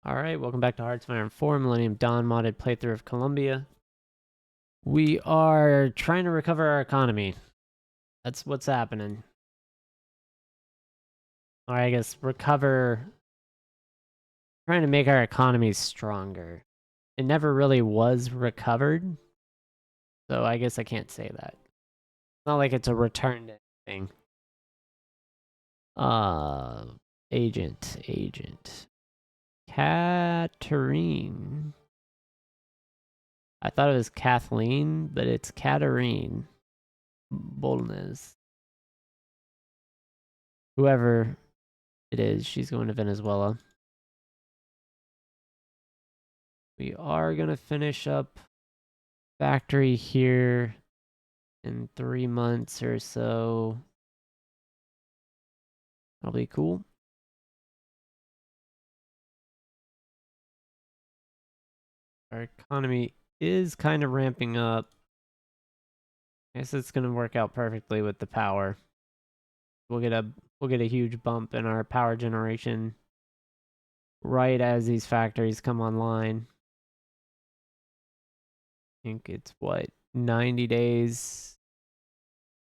Alright, welcome back to Hearts of Iron 4, Millennium Dawn modded playthrough of Colombia. We are trying to recover our economy. That's what's happening. Or I guess trying to make our economy stronger. It never really was recovered, so I guess I can't say that. It's not like it's a return to anything. Agent. Katerine. I thought it was Kathleen, but it's Katerine Bolnes. Whoever it is, she's going to Venezuela. We are going to finish up factory here in 3 months or so. That'll be cool. Our economy is kind of ramping up. I guess it's going to work out perfectly with the power. We'll get a huge bump in our power generation right as these factories come online. I think it's what, 90 days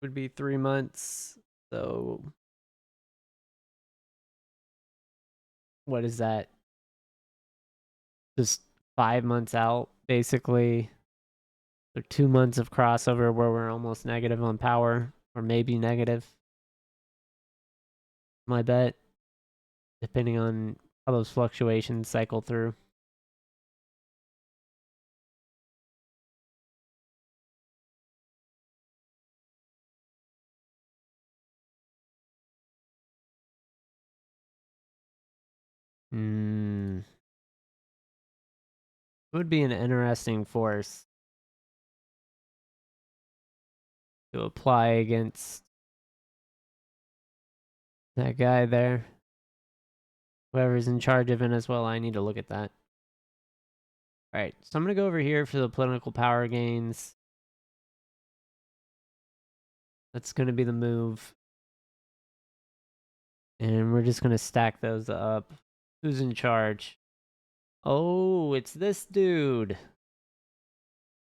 would be 3 months. So what is that? Just 5 months out, basically. So 2 months of crossover where we're almost negative on power, or maybe negative. My bet, depending on how those fluctuations cycle through. It would be an interesting force to apply against that guy there. Whoever's in charge of Venezuela, I need to look at that. Alright, so I'm going to go over here for the political power gains. That's going to be the move. And we're just going to stack those up. Who's in charge? Oh, it's this dude.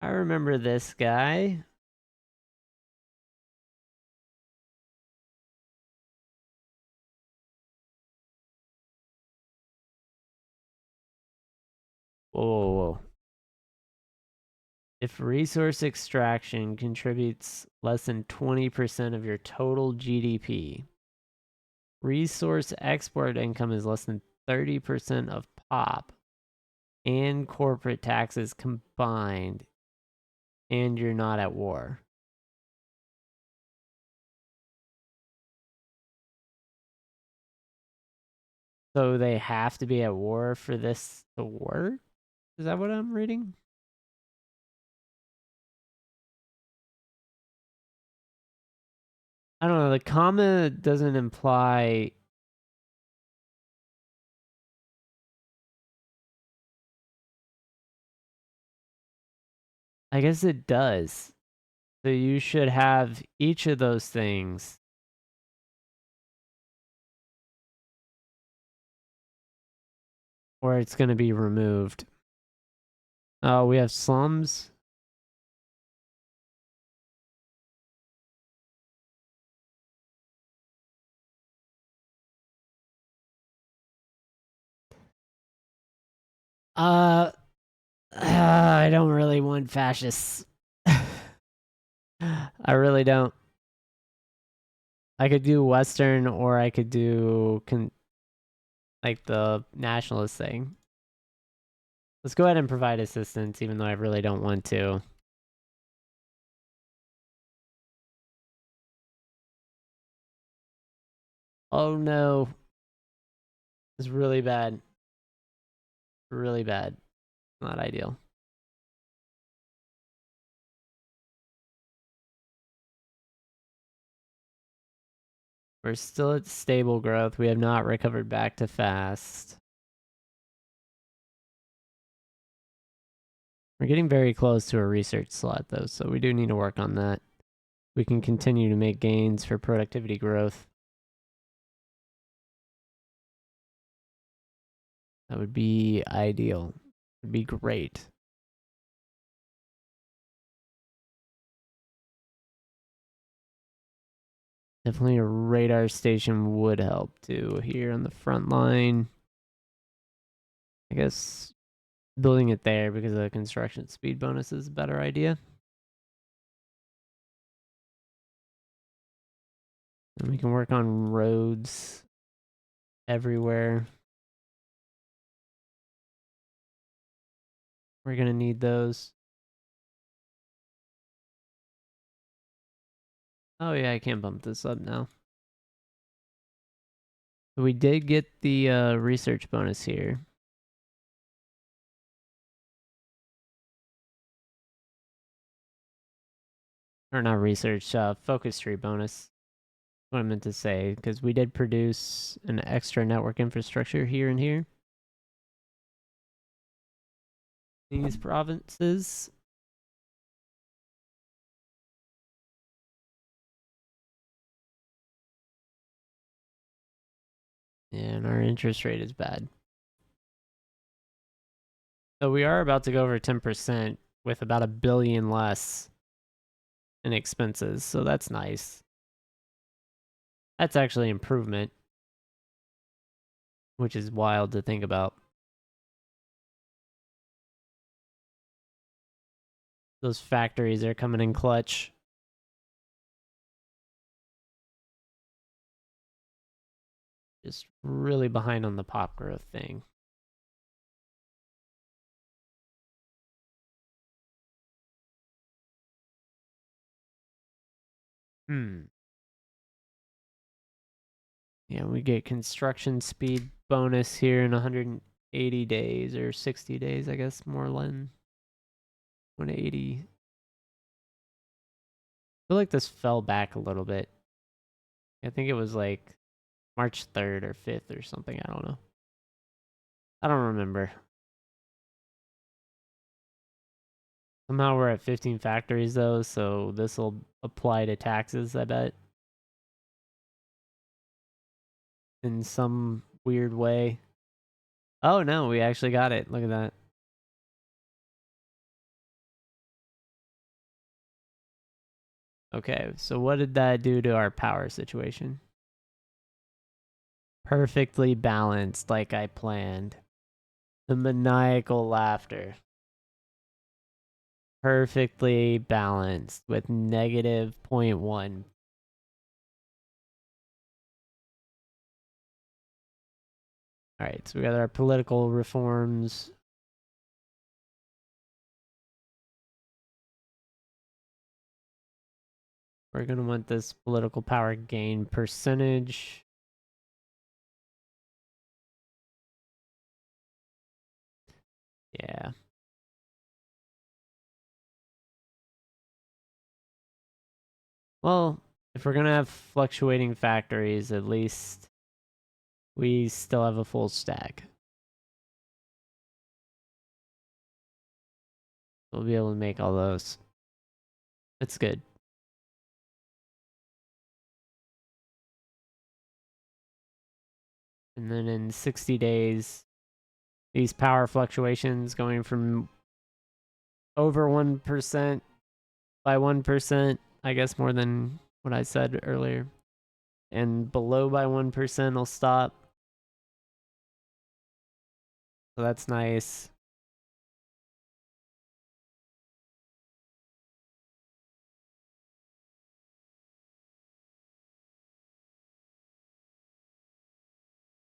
I remember this guy. Whoa. If resource extraction contributes less than 20% of your total GDP, resource export income is less than 30% of POP and corporate taxes combined, and you're not at war. So they have to be at war for this to work? Is that what I'm reading? I don't know. The comma doesn't imply. I guess it does. So you should have each of those things. Or it's going to be removed. Oh, we have slums. I don't really want fascists. I really don't. I could do Western, or I could do like the nationalist thing. Let's go ahead and provide assistance, even though I really don't want to. Oh no. It's really bad. Really bad. Not ideal. We're still at stable growth. We have not recovered back to fast. We're getting very close to a research slot, though, so we do need to work on that. We can continue to make gains for productivity growth. That would be ideal. Would be great. Definitely a radar station would help too here on the front line. I guess building it there because of the construction speed bonus is a better idea. And we can work on roads everywhere. We're going to need those. Oh yeah, I can bump this up now. We did get the research bonus here. Or not research, focus tree bonus. What I meant to say, because we did produce an extra network infrastructure here and here. These provinces. And our interest rate is bad. So we are about to go over 10% with about $1 billion less in expenses. So that's nice. That's actually improvement, which is wild to think about. Those factories are coming in clutch. Just really behind on the pop growth thing. Yeah, we get construction speed bonus here in 180 days or 60 days, I guess, more than 180. I feel like this fell back a little bit. I think it was like March 3rd or 5th or something. I don't know. I don't remember. Somehow we're at 15 factories though, so this will apply to taxes, I bet. In some weird way. Oh no, we actually got it. Look at that. Okay, so what did that do to our power situation? Perfectly balanced like I planned. The maniacal laughter. Perfectly balanced with negative 0.1. Alright, so we got our political reforms. We're going to want this political power gain percentage. Yeah. Well, if we're going to have fluctuating factories, at least we still have a full stack. We'll be able to make all those. It's good. And then in 60 days, these power fluctuations going from over 1% by 1%, I guess more than what I said earlier, and below by 1% will stop. So that's nice.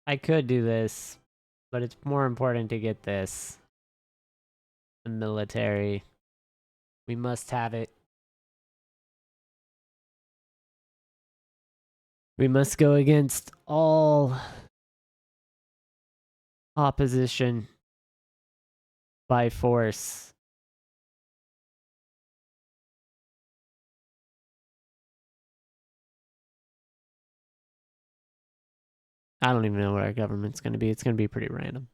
I could do this, but it's more important to get this. The military. We must have it. We must go against all opposition by force. I don't even know what our government's going to be. It's going to be pretty random.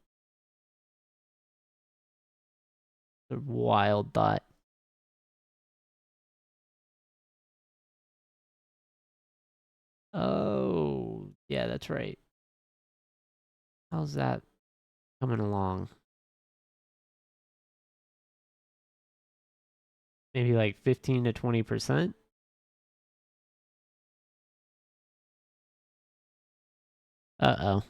A wild thought. Oh, yeah, that's right. How's that? coming along. Maybe like 15 to 20%. Uh-oh.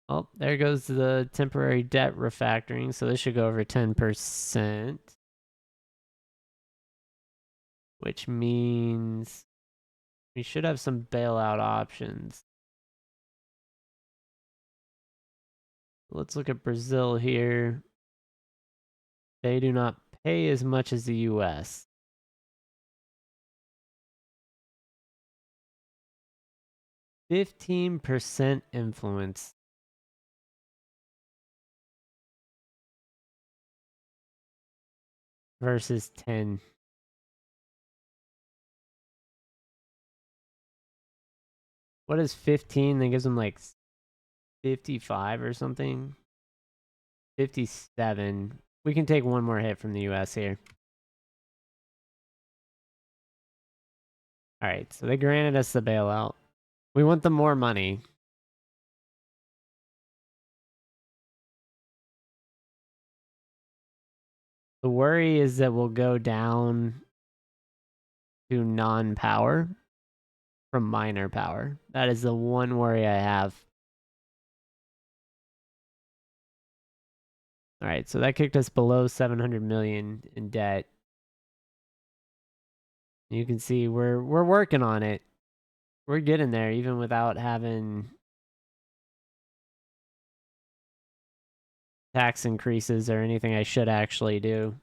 Oh, there goes the temporary debt refactoring. So this should go over 10%, which means we should have some bailout options. Let's look at Brazil here. They do not pay as much as the US. 15% influence. Versus 10. What is 15? That gives them like 55 or something. 57. We can take one more hit from the US here. All right, so they granted us the bailout. We want the more money. The worry is that we'll go down to non-power from minor power. That is the one worry I have. All right, so that kicked us below 700 million in debt. You can see we're working on it. We're getting there even without having tax increases or anything I should actually do.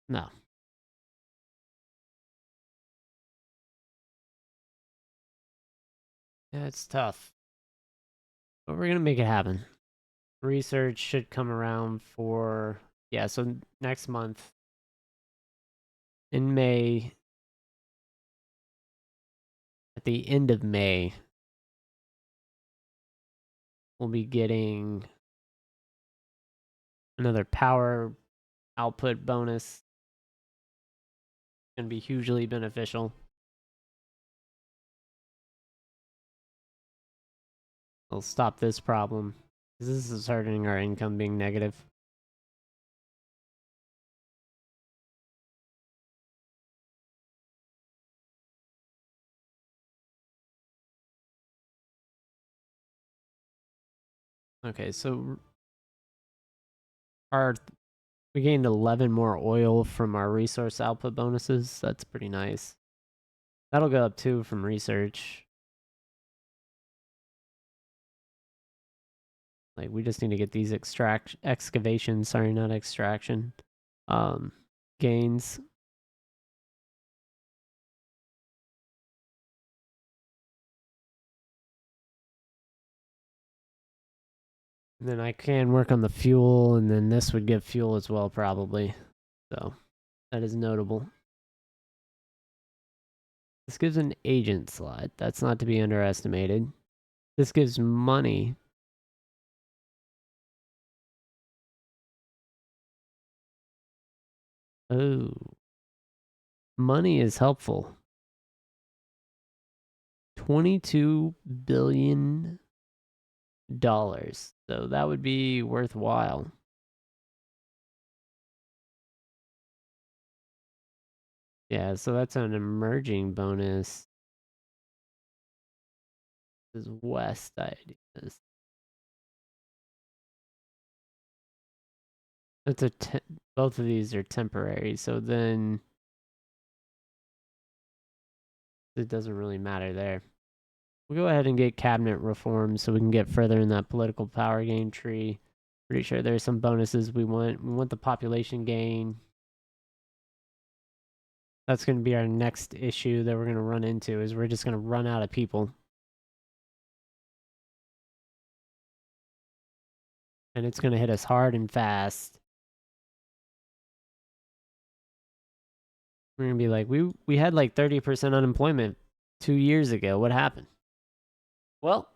No. Yeah, it's tough. But we're going to make it happen. Research should come around for, yeah, so next month in May, at the end of May, we'll be getting another power output bonus. Going to be hugely beneficial. It'll stop this problem. This is hurting our income being negative. Okay, so we gained 11 more oil from our resource output bonuses. That's pretty nice. That'll go up too from research. Like we just need to get these excavation, sorry, not extraction, gains. And then I can work on the fuel, and then this would give fuel as well, probably. So that is notable. This gives an agent slot. That's not to be underestimated. This gives money. Oh. Money is helpful. $22 billion. So that would be worthwhile. Yeah, so that's an emerging bonus. This is West ideas. That's both of these are temporary, so then it doesn't really matter there. We'll go ahead and get cabinet reform so we can get further in that political power gain tree. Pretty sure there's some bonuses we want. We want the population gain. That's going to be our next issue that we're going to run into, is we're just going to run out of people. And it's going to hit us hard and fast. We're going to be like, we had like 30% unemployment 2 years ago. What happened? Well,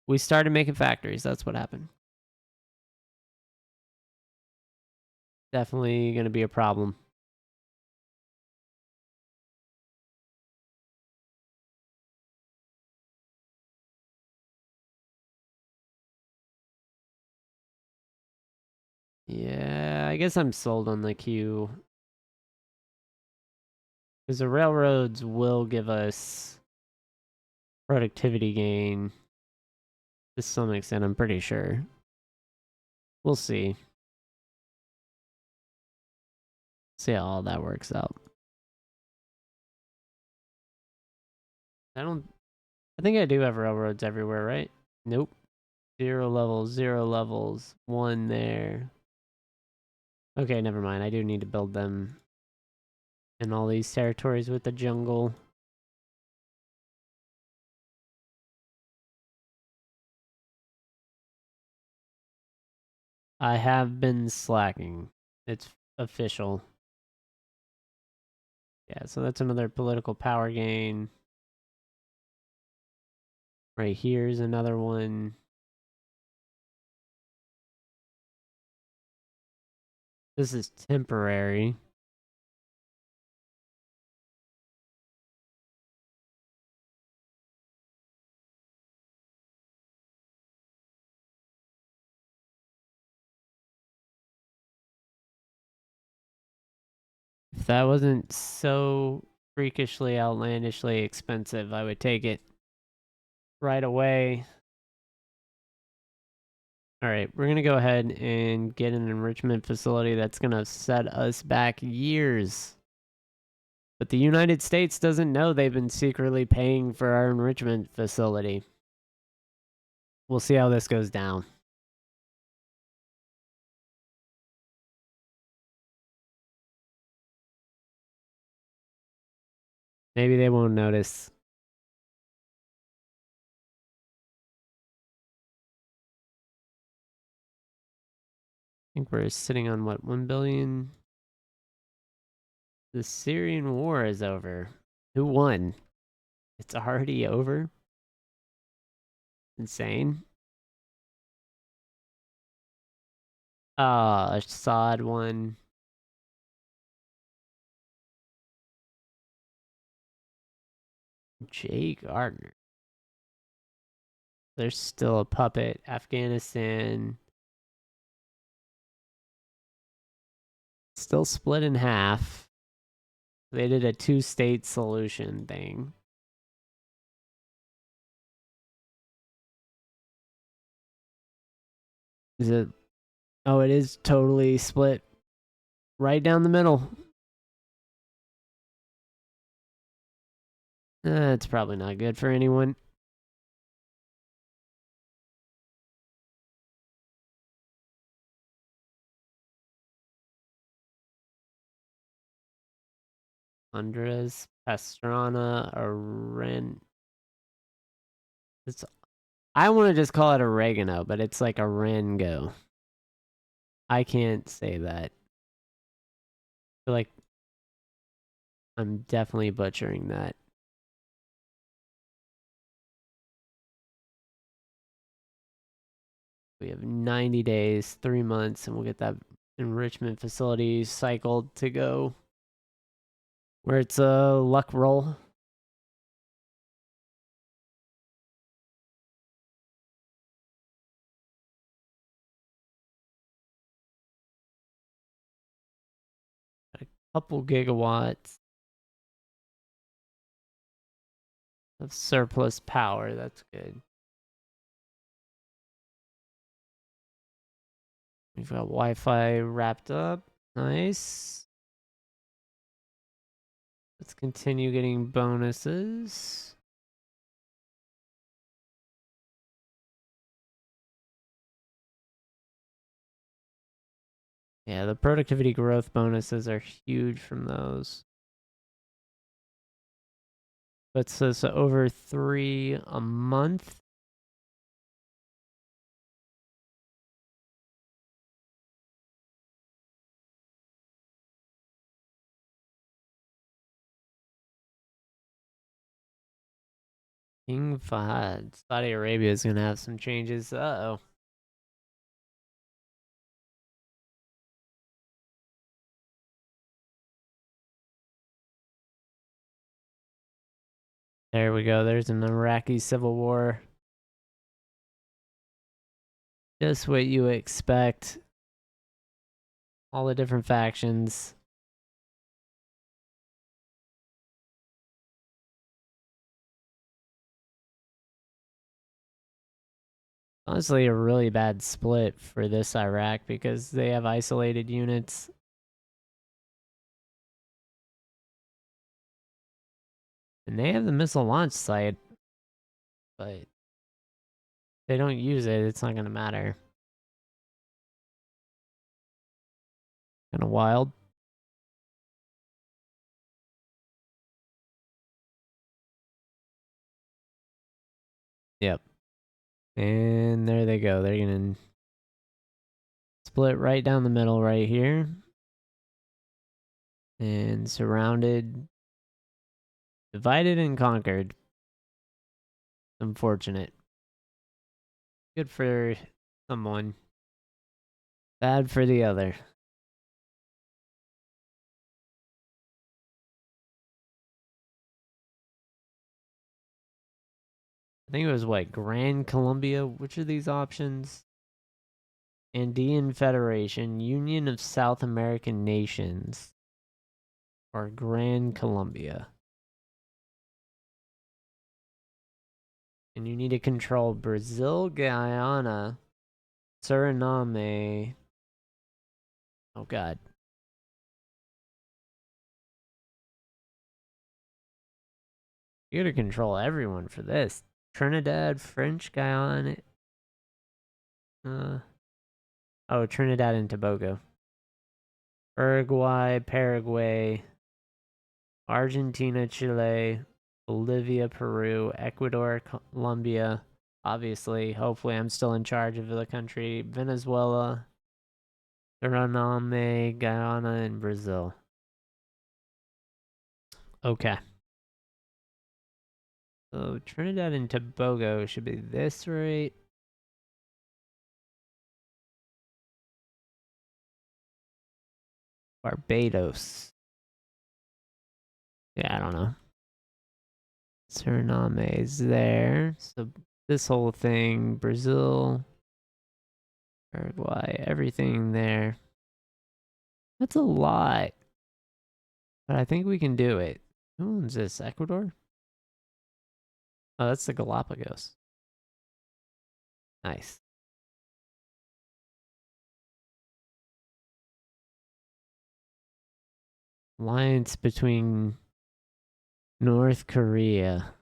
We started making factories. That's what happened. Definitely going to be a problem. Yeah, I guess I'm sold on the queue. Because the railroads will give us productivity gain to some extent, I'm pretty sure. We'll see. See how all that works out. I think I do have railroads everywhere, right? Nope. 0 levels, 0 levels, 1 there. Okay, never mind. I do need to build them in all these territories with the jungle. I have been slacking. It's official. Yeah, so that's another political power gain. Right here's another one. This is temporary. If that wasn't so freakishly, outlandishly expensive, I would take it right away. All right, we're going to go ahead and get an enrichment facility that's going to set us back years. But the United States doesn't know they've been secretly paying for our enrichment facility. We'll see how this goes down. Maybe they won't notice. I think we're sitting on what, 1 billion? The Syrian war is over. Who won? It's already over? Insane. Assad won. Jay Gardner. There's still a puppet. Afghanistan. Still split in half. They did a 2-state solution thing. Is it? Oh, it is totally split right down the middle. It's probably not good for anyone. Andres, Pastrana, Aren. It's, I want to just call it oregano, but it's like orengo. I can't say that. I feel like I'm definitely butchering that. We have 90 days, 3 months, and we'll get that enrichment facility cycled to go where it's a luck roll. A couple gigawatts of surplus power. That's good. We've got Wi-Fi wrapped up. Nice. Let's continue getting bonuses. Yeah, the productivity growth bonuses are huge from those. Puts us over 3 a month. King Fahd. Saudi Arabia is going to have some changes. Uh-oh. There we go. There's an Iraqi civil war. Just what you expect. All the different factions. Honestly, a really bad split for this Iraq because they have isolated units. And they have the missile launch site, but they don't use it. It's not going to matter. Kind of wild. Yep. And there they go. They're going to split right down the middle right here. And surrounded, divided and conquered. Unfortunate. Good for someone. Bad for the other. I think it was what? Grand Colombia? Which are these options? Andean Federation, Union of South American Nations, or Grand Colombia. And you need to control Brazil, Guyana, Suriname. Oh, God. You gotta control everyone for this. Trinidad, French Guyana. Oh, Trinidad and Tobago. Uruguay, Paraguay, Argentina, Chile, Bolivia, Peru, Ecuador, Colombia. Obviously, hopefully I'm still in charge of the country. Venezuela, Suriname, Guyana, and Brazil. Okay. So Trinidad and Tobago should be this, right? Barbados. Yeah, I don't know. Suriname is there. So this whole thing, Brazil, Uruguay, everything there. That's a lot. But I think we can do it. Who owns this? Ecuador? Oh, that's the Galapagos. Nice. Alliance between North Korea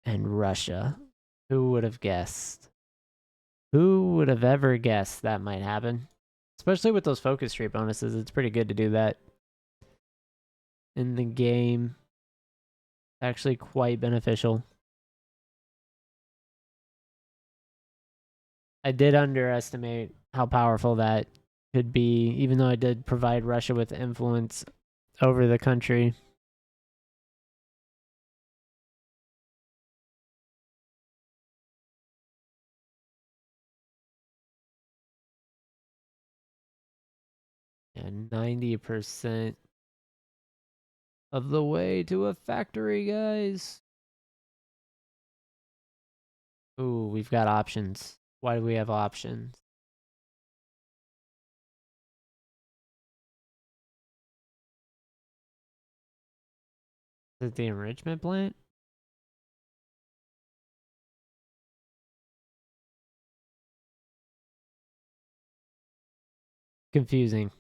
and Russia. Who would have guessed? Who would have ever guessed that might happen? Especially with those focus tree bonuses, it's pretty good to do that in the game. Actually quite beneficial. I did underestimate how powerful that could be, even though I did provide Russia with influence over the country. And 90% of the way to a factory, guys. Ooh, we've got options. Why do we have options? Is it the enrichment plant? Confusing.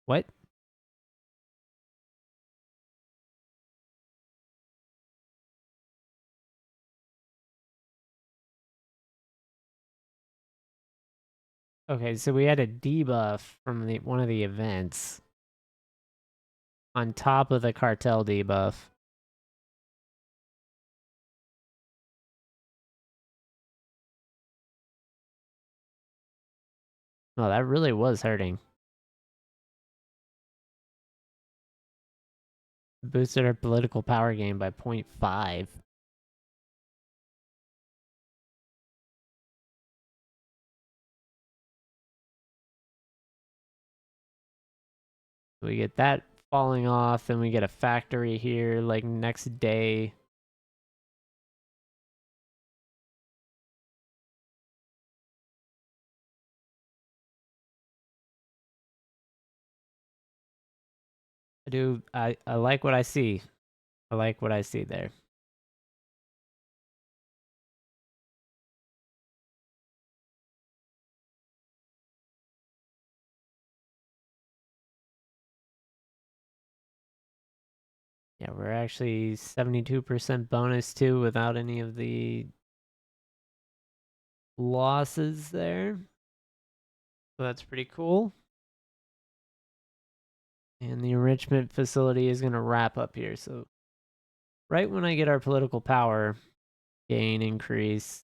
What? Okay, so we had a debuff from one of the events on top of the cartel debuff. Oh, that really was hurting. Boosted our political power gain by 0.5. We get that falling off, and we get a factory here like next day. I like what I see. I like what I see there. Yeah, we're actually 72% bonus too without any of the losses there. So that's pretty cool. And the enrichment facility is going to wrap up here. So right when I get our political power gain increase,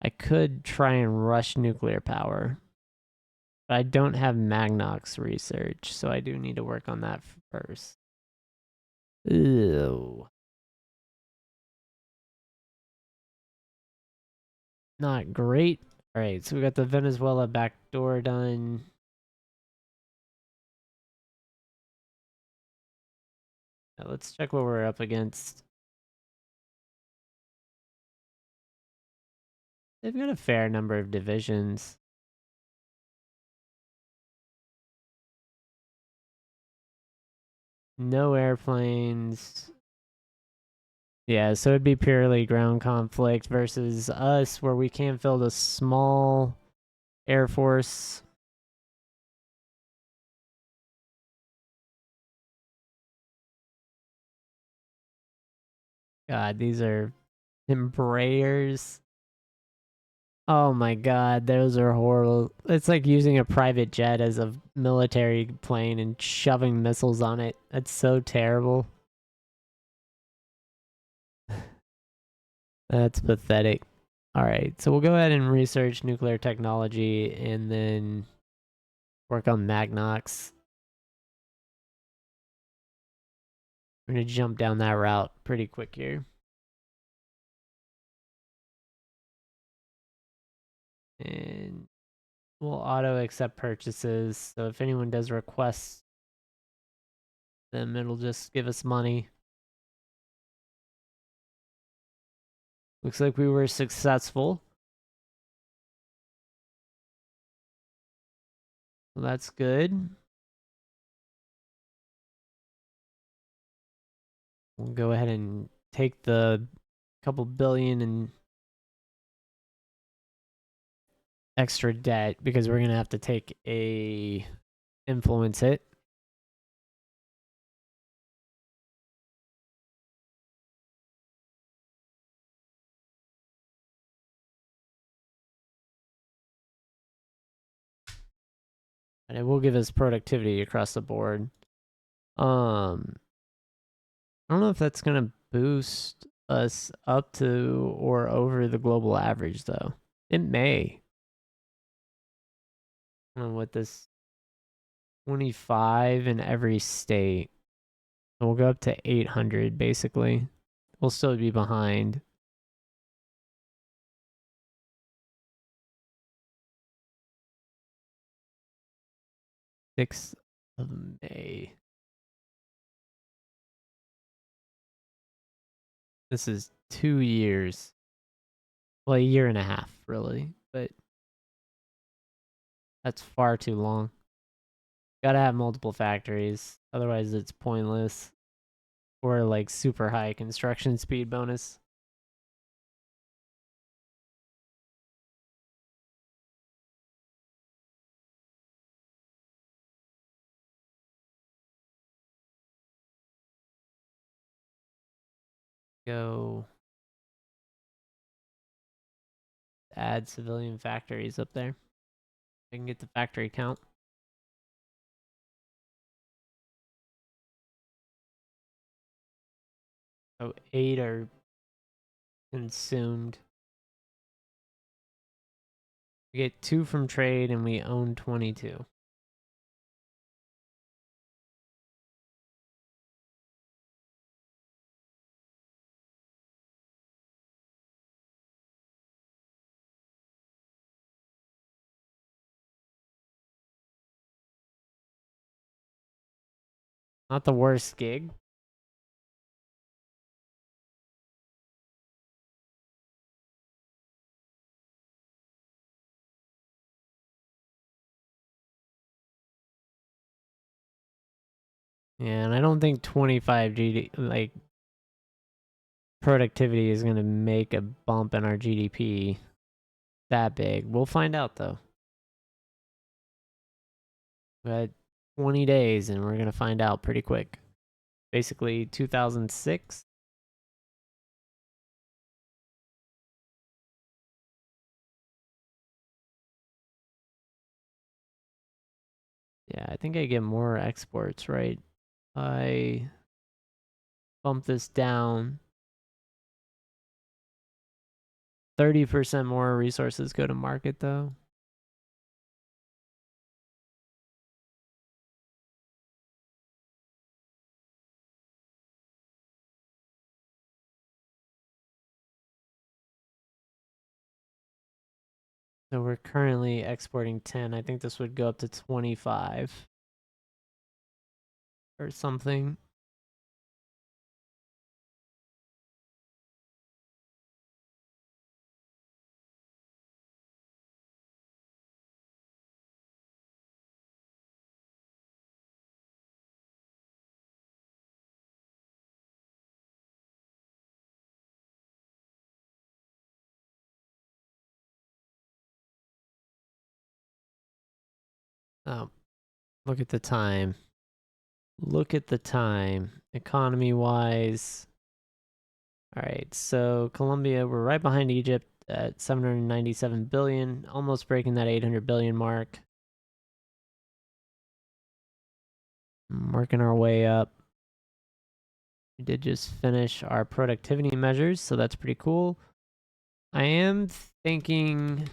I could try and rush nuclear power. But I don't have Magnox research, so I do need to work on that first. Ew. Not great. Alright, so we got the Venezuela backdoor done. Now let's check what we're up against. They've got a fair number of divisions. No airplanes. Yeah, so it'd be purely ground conflict versus us, where we can field a small air force. God, these are Embraers. Oh my god, those are horrible. It's like using a private jet as a military plane and shoving missiles on it. That's so terrible. That's pathetic. Alright, so we'll go ahead and research nuclear technology and then work on Magnox. We're going to jump down that route pretty quick here. And we'll auto accept purchases. So if anyone does requests, then it'll just give us money. Looks like we were successful. Well, that's good. We'll go ahead and take the couple billion in extra debt because we're going to have to take a influence hit. And it will give us productivity across the board. I don't know if that's going to boost us up to or over the global average, though. It may. With this 25 in every state, we'll go up to 800, basically. We'll still be behind. 6th of May. This is 2 years. Well, a year and a half, really. But that's far too long. Gotta have multiple factories. Otherwise, it's pointless. Or like super high construction speed bonus. Go add civilian factories up there. I can get the factory count. So 8 are consumed. We get 2 from trade and we own 22. Not the worst gig. Yeah, and I don't think 25 GD like productivity is gonna make a bump in our GDP that big. We'll find out though. We had 20 days and we're gonna find out pretty quick. Basically 2006. Yeah, I think I get more exports, right? I bump this down. 30% more resources go to market though. So we're currently exporting 10. I think this would go up to 25 or something. Oh, look at the time. Look at the time. Economy wise. All right, so Colombia, we're right behind Egypt at 797 billion, almost breaking that 800 billion mark. Working our way up. We did just finish our productivity measures, so that's pretty cool. I am thinking.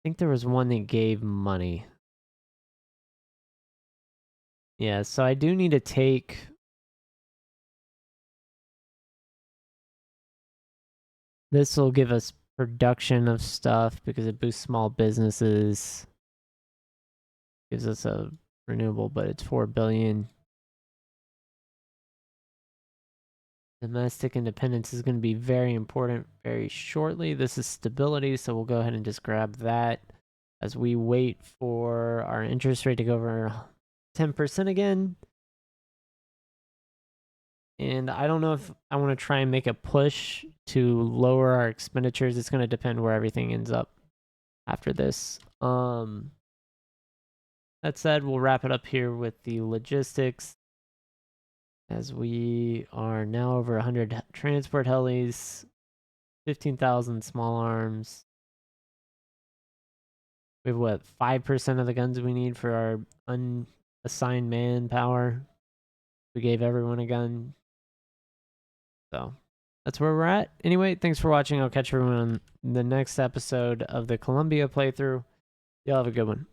I think there was one that gave money. Yeah, so I do need to take. This will give us production of stuff because it boosts small businesses. Gives us a renewable, but it's 4 billion. Domestic independence is going to be very important very shortly. This is stability, so we'll go ahead and just grab that as we wait for our interest rate to go over 10% again. And I don't know if I want to try and make a push to lower our expenditures. It's going to depend where everything ends up after this. That said, we'll wrap it up here with the logistics as we are now over 100 transport helis, 15,000 small arms. We have what, 5% of the guns we need for our unassigned manpower. We gave everyone a gun. So that's where we're at. Anyway, thanks for watching. I'll catch everyone on the next episode of the Colombia playthrough. Y'all have a good one.